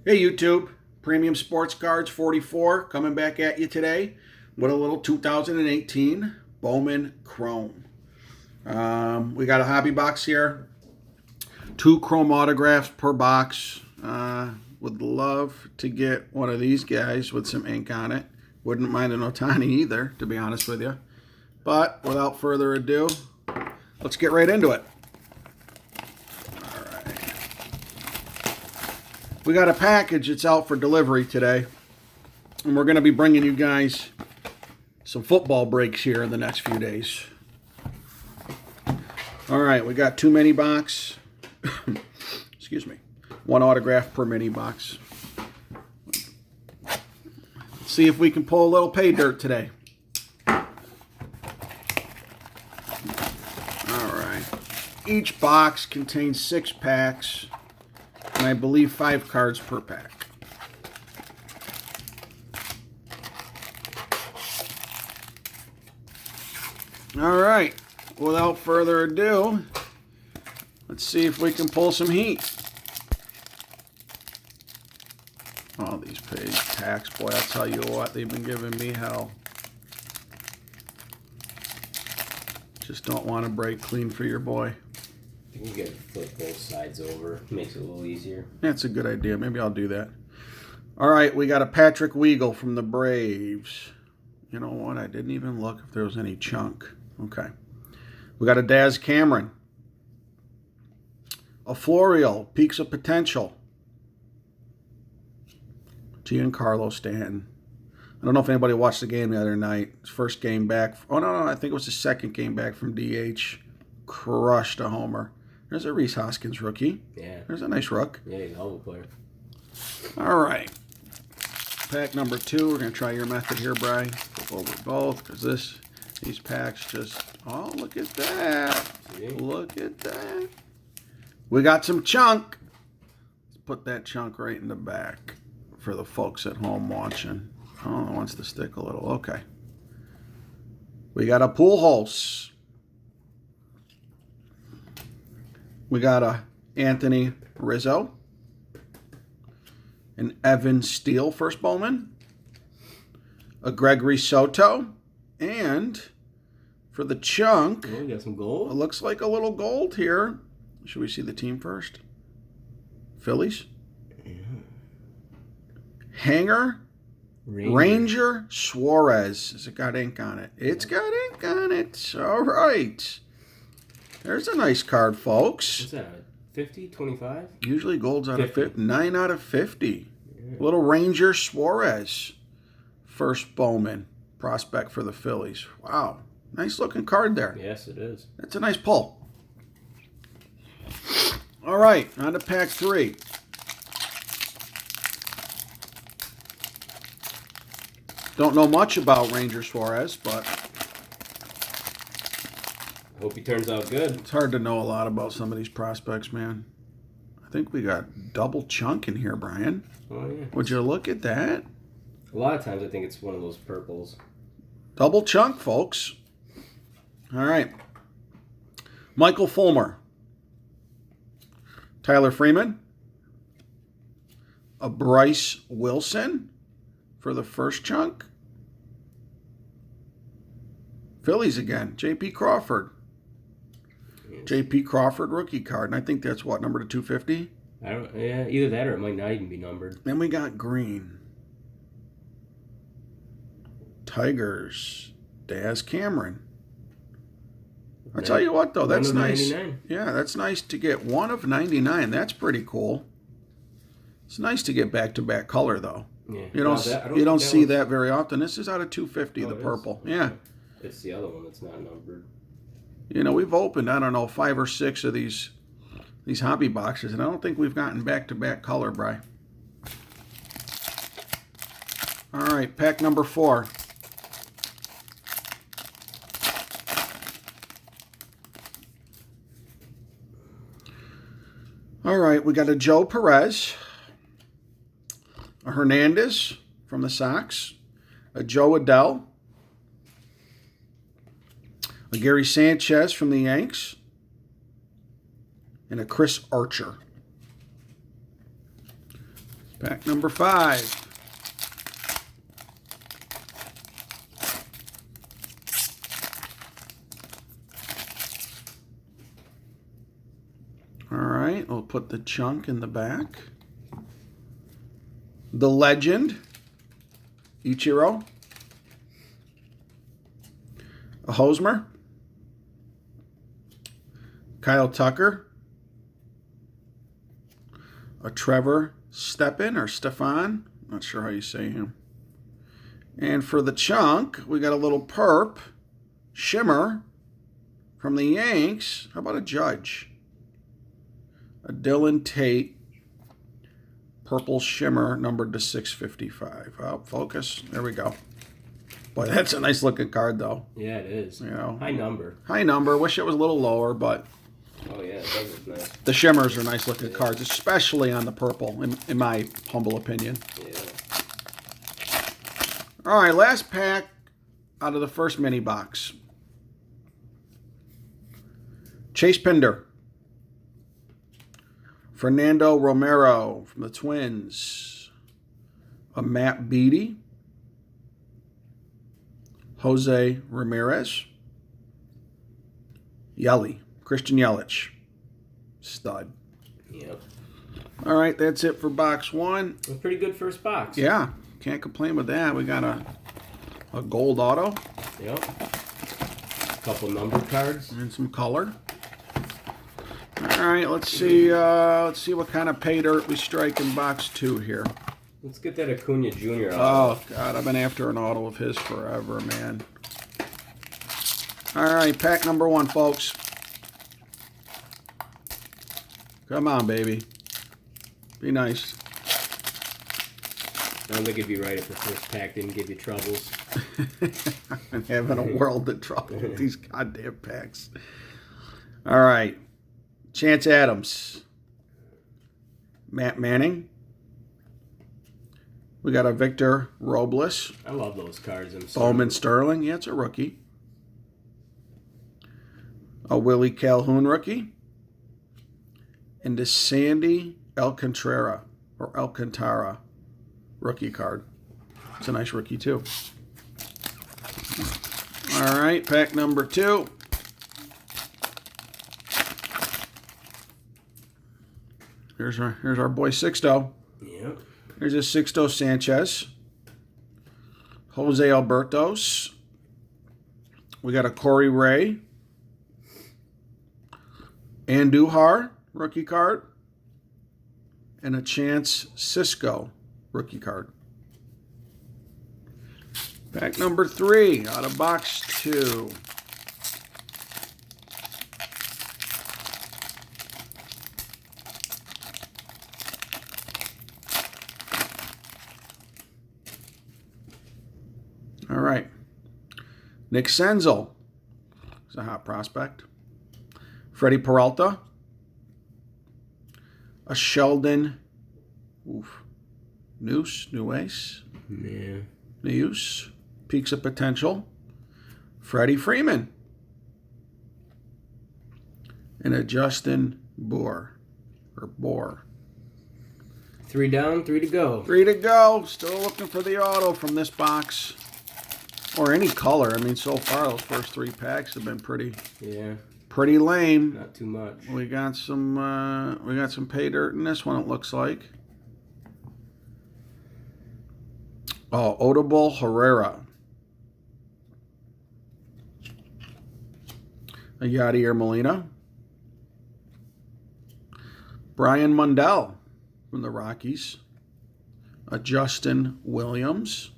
Hey YouTube, Premium Sports Cards 44 coming back at you today with a little 2018 Bowman Chrome. We got a hobby box here, 2 Chrome autographs per box. Would love to get one of these guys with some ink on it. Wouldn't mind an Otani either, to be honest with you. But without further ado, let's get right into it. We got a package that's out for delivery today, and we're going to be bringing you guys some football breaks here in the next few days. All right, we got 2 mini box. Excuse me. 1 autograph per mini box. Let's see if we can pull a little pay dirt today. All right. Each box contains 6 packs. And I believe 5 cards per pack. All right, without further ado, let's see if we can pull some heat. Oh, these page packs, boy, I'll tell you what, they've been giving me hell. Just don't want to break clean for your boy. You can flip both sides over. Makes it a little easier. That's a good idea. Maybe I'll do that. All right, we got a Patrick Weigel from the Braves. You know what? I didn't even look if there was any chunk. Okay. We got a Daz Cameron. A Florio, Peaks of Potential. Giancarlo Stanton. I don't know if anybody watched the game the other night. His first game back. Oh, no, I think it was his second game back from DH. Crushed a homer. There's a Rhys Hoskins rookie. Yeah. There's a nice rook. Yeah, he's a hell of a player. All right. Pack number 2. We're going to try your method here, Bri. Flip over both because these packs just... Oh, look at that. See? Look at that. We got some chunk. Let's put that chunk right in the back for the folks at home watching. Oh, it wants to stick a little. Okay. We got a Pujols. We got a Anthony Rizzo, an Evan Steele first Bowman, a Gregory Soto, and for the chunk, Oh, we got some it gold. looks like a little gold here. Should we see the team first? Phillies. Yeah. Hanger. Ranger Suarez. Has it got ink on it? It's got ink on it. All right. There's a nice card, folks. What's that? 50, 25? Usually gold's out of 50. 9 out of 50. Yeah. Little Ranger Suarez. First Bowman. Prospect for the Phillies. Wow. Nice looking card there. Yes, it is. That's a nice pull. All right. On to pack 3. Don't know much about Ranger Suarez, but Hope he turns out good. it's hard to know a lot about some of these prospects, man. I think we got double chunk in here, Brian. Oh, yeah. Would you look at that? A lot of times I think it's one of those purples. Double chunk, folks. All right. Michael Fulmer. Tyler Freeman. A Bryce Wilson for the first chunk. Phillies again. J.P. Crawford. Yes. J.P. Crawford rookie card. And I think that's what, number to 250? Yeah, either that or it might not even be numbered. Then we got green. Tigers. Daz Cameron. I'll tell you what, though, that's 1 of nice. 99. Yeah, that's nice to get 1 of 99. That's pretty cool. It's nice to get back-to-back color, though. Yeah. You don't see that very often. This is out of 250, the purple. Yeah. It's the other one that's not numbered. You know, we've opened, I don't know, 5 or 6 of these hobby boxes, and I don't think we've gotten back-to-back color, Bri. All right, pack number 4. All right, we got a Joe Perez, a Hernandez from the Sox, a Joe Adell, a Gary Sanchez from the Yanks, and a Chris Archer. Pack number 5. All right, we'll put the chunk in the back. The Legend, Ichiro. A Hosmer. Kyle Tucker. A Trevor Stepan or Stefan. Not sure how you say him. And for the chunk, we got a little perp. Shimmer from the Yanks. How about a Judge? A Dylan Tate. Purple Shimmer, numbered to 655. Oh, focus. There we go. Boy, that's a nice looking card, though. Yeah, it is. You know, high number. High number. Wish it was a little lower, but Oh yeah, it does look nice. the shimmers are nice looking cards, especially on the purple, in my humble opinion. Yeah. All right, last pack out of the first mini box. Chase Pinder. Fernando Romero from the Twins. A Matt Beattie. Jose Ramirez. Christian Yelich. Stud. Yep. All right, that's it for box 1. A pretty good first box. Yeah, can't complain with that. We got a gold auto. Yep. A couple number cards. And some color. All right, let's see what kind of pay dirt we strike in box 2 here. Let's get that Acuna Jr. out. Oh, God, I've been after an auto of his forever, man. All right, pack number 1, folks. Come on, baby. Be nice. I don't think it'd be right if the first pack didn't give you troubles. I've been having a world of trouble with these goddamn packs. All right. Chance Adams. Matt Manning. We got a Victor Robles. I love those cards. Bowman Sterling. Yeah, it's a rookie. A Willie Calhoun rookie. And a Sandy Alcantara rookie card. It's a nice rookie too. All right, pack number 2. Here's our boy Sixto. Yep. Here's a Sixto Sanchez. Jose Albertos. We got a Corey Ray. Andujar, rookie card. And a Chance Cisco, rookie card. Pack number 3 out of box 2. All right. Nick Senzel is a hot prospect. Freddie Peralta. A Sheldon Neuse. Yeah. Neuse. Peaks of potential. Freddie Freeman. And a Justin Bohr. 3 down, 3 to go. 3 to go. Still looking for the auto from this box. Or any color. I mean, so far those first 3 packs have been pretty lame. Not too much. We got some pay dirt in this one, it looks like. Oh, Odubel Herrera. A Yadier Molina. Brian Mundell from the Rockies. A Justin Williams.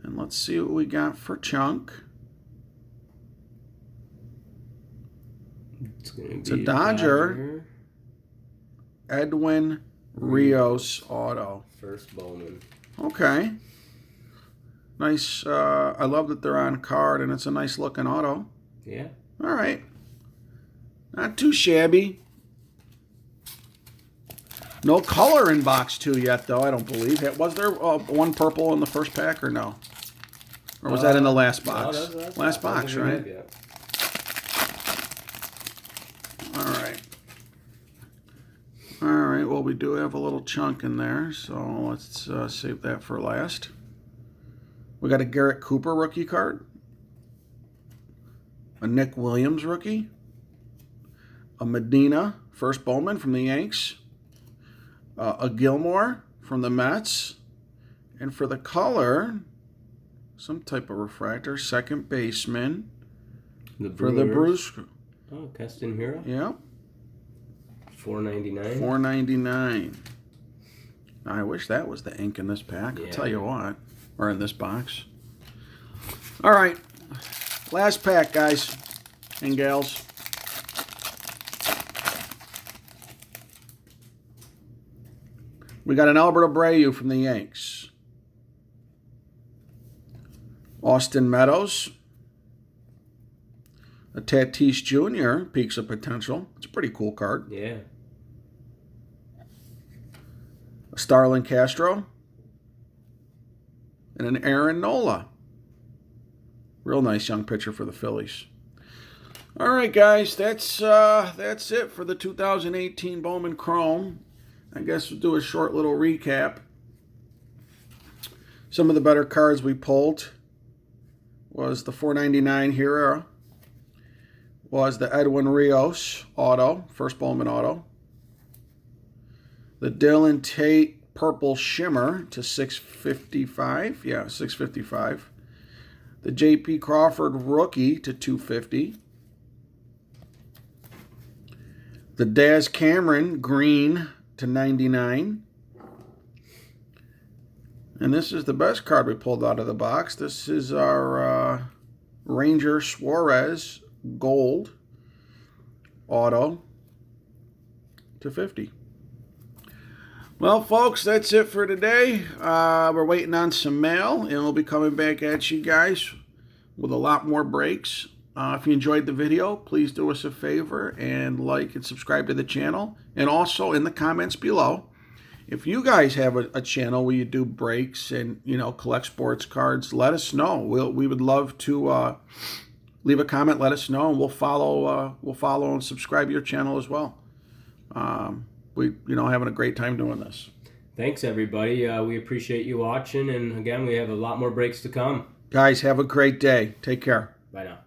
And let's see what we got for chunk. It's a Dodger. Edwin Rios auto. First Bowman. Okay. Nice. I love that they're on card and it's a nice looking auto. Yeah. All right. Not too shabby. No color in box 2 yet, though, I don't believe. Was there one purple in the first pack or no? Or was that in the last box? No, that's last box, right? All right. All right, well, we do have a little chunk in there, so let's save that for last. We got a Garrett Cooper rookie card, a Nick Williams rookie, a Medina first Bowman from the Yanks, a Gilmore from the Mets, and for the color, some type of refractor, second baseman for the Brewers. Oh, Keston Hero? Yeah. $4.99. $4.99. I wish that was the ink in this pack. Yeah. I'll tell you what. Or in this box. All right. Last pack, guys and gals. We got an Albert Abreu from the Yanks. Austin Meadows. A Tatis Jr. Peaks of potential. It's a pretty cool card. Yeah. A Starlin Castro. And an Aaron Nola. Real nice young pitcher for the Phillies. All right, guys. That's it for the 2018 Bowman Chrome. I guess we'll do a short little recap. Some of the better cards we pulled was the $4.99 Hero. Was the Edwin Rios auto, first Bowman auto. The Dylan Tate Purple Shimmer to $655. Yeah, $655. The J.P. Crawford Rookie to $250. The Daz Cameron Green to $99. And this is the best card we pulled out of the box. This is our Ranger Suarez Gold auto to $50. Well, folks, that's it for today. We're waiting on some mail, and we'll be coming back at you guys with a lot more breaks. If you enjoyed the video, please do us a favor and like and subscribe to the channel. And also in the comments below, if you guys have a channel where you do breaks and, you know, collect sports cards, let us know. We would love to leave a comment, let us know, and we'll follow and subscribe to your channel as well. Having a great time doing this. Thanks, everybody. We appreciate you watching, and again, we have a lot more breaks to come. Guys, have a great day. Take care. Bye now.